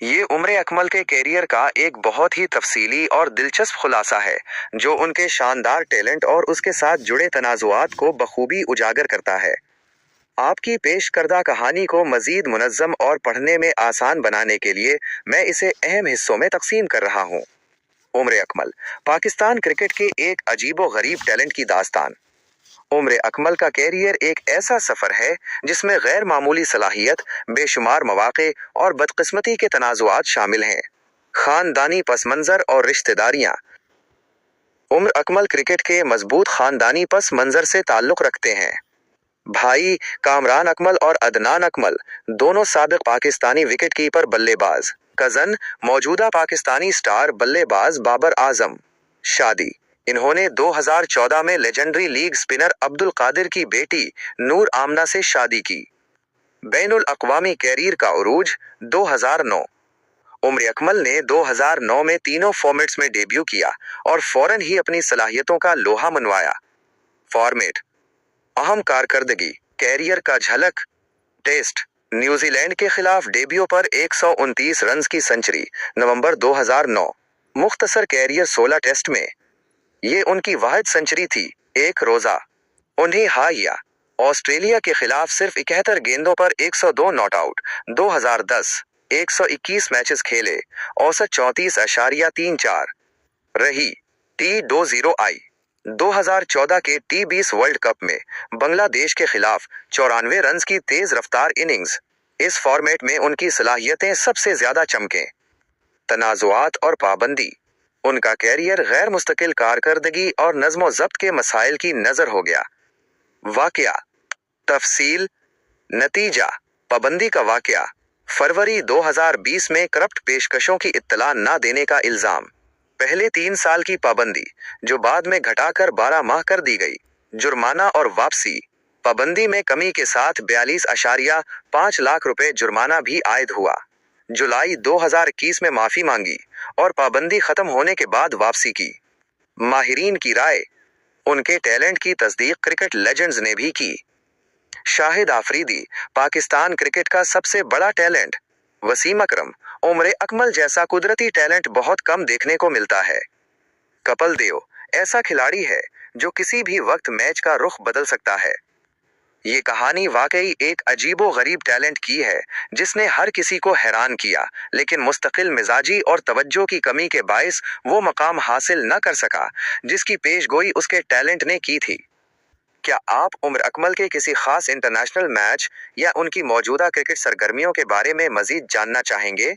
ये उम्र अकमल के कैरियर का एक बहुत ही तफसीली और दिलचस्प खुलासा है, जो उनके शानदार टैलेंट और उसके साथ जुड़े तनाजुआत को बखूबी उजागर करता है। आपकी पेश करदा कहानी को मजीद मुनज़्ज़म और पढ़ने में आसान बनाने के लिए मैं इसे अहम हिस्सों में तकसीम कर रहा हूँ। उम्र अकमल, पाकिस्तान क्रिकेट के एक अजीबो गरीब टैलेंट की दास्तान। उम्र अकमल का कैरियर एक ऐसा सफर है जिसमें गैर मामूली सलाहियत, बेशुमार मौक़े और बदकिस्मती के तनाजुआत शामिल हैं। खानदानी पस मंज़र और रिश्तेदारियाँ। उम्र अकमल क्रिकेट के मजबूत खानदानी पस मंज़र से ताल्लुक़ रखते हैं। भाई कामरान अकमल और अदनान अकमल दोनों साबिक पाकिस्तानी विकेट कीपर बल्लेबाज। कज़न मौजूदा पाकिस्तानी स्टार बल्लेबाज बाबर आजम। शादी, इन्होंने 2014 में legendary leg spinner Abdul Qadir की बेटी नूर आमना से शादी की। बैनुल अक़वामी कैरियर का उरूज 2009। उम्र अकमल ने 2009 में तीनों फॉर्मेट्स में डेब्यू किया और फौरन ही अपनी सलाहियतों का लोहा मनवाया। फॉर्मेट, अहम कारकर्दगी, कैरियर का झलक। टेस्ट, न्यूजीलैंड के खिलाफ डेब्यू पर 129 रन्स की सेंचुरी, नवंबर 2009। मुख्तसर कैरियर 16 टेस्ट में ये उनकी वाहिद सेंचुरी थी। एक रोजा। उन्हें हाइया ऑस्ट्रेलिया के खिलाफ सिर्फ 71 गेंदों पर 102 नॉट आउट। 2010 121 मैचेस खेले, औसत 34.34 रही। T20I 2014 के T20 वर्ल्ड कप में बांग्लादेश के खिलाफ 94 रन्स की तेज रफ्तार इनिंग्स। इस फॉर्मेट में उनकी सलाहियतें सबसे ज्यादा चमकें। तनाजुआत और पाबंदी, उनका कैरियर गैर मुस्तकिल कारकर्दगी और नज़्म ज़ब्त के मसाइल की नज़र हो गया। वाकया, तफसील, नतीजा, पाबंदी का वाकया, फरवरी 2020 में करप्ट पेशकशों की इत्तला न देने का इल्ज़ाम। पहले 3 साल की पाबंदी, जो बाद में घटाकर 12 माह कर दी गई। जुर्माना और वापसी, पाबंदी में कमी के साथ 42.5 लाख रुपए जुर्माना भी आयद हुआ। जुलाई 2021 में माफ़ी मांगी और पाबंदी ख़त्म होने के बाद वापसी की। माहिरीन की राय, उनके टैलेंट की तस्दीक क्रिकेट लेजेंड्स ने भी की। शाहिद आफरीदी, पाकिस्तान क्रिकेट का सबसे बड़ा टैलेंट। वसीम अकरम, उम्र अकमल जैसा कुदरती टैलेंट बहुत कम देखने को मिलता है। कपिल देव, ऐसा खिलाड़ी है जो किसी भी वक्त मैच का रुख बदल सकता है। ये कहानी वाकई एक अजीबो गरीब टैलेंट की है, जिसने हर किसी को हैरान किया, लेकिन मुस्तकिल मिजाजी और तवज्जो की कमी के बायस वो मकाम हासिल न कर सका जिसकी पेशगोई उसके टैलेंट ने की थी। क्या आप उम्र अकमल के किसी खास इंटरनेशनल मैच या उनकी मौजूदा क्रिकेट सरगर्मियों के बारे में मजीद जानना चाहेंगे?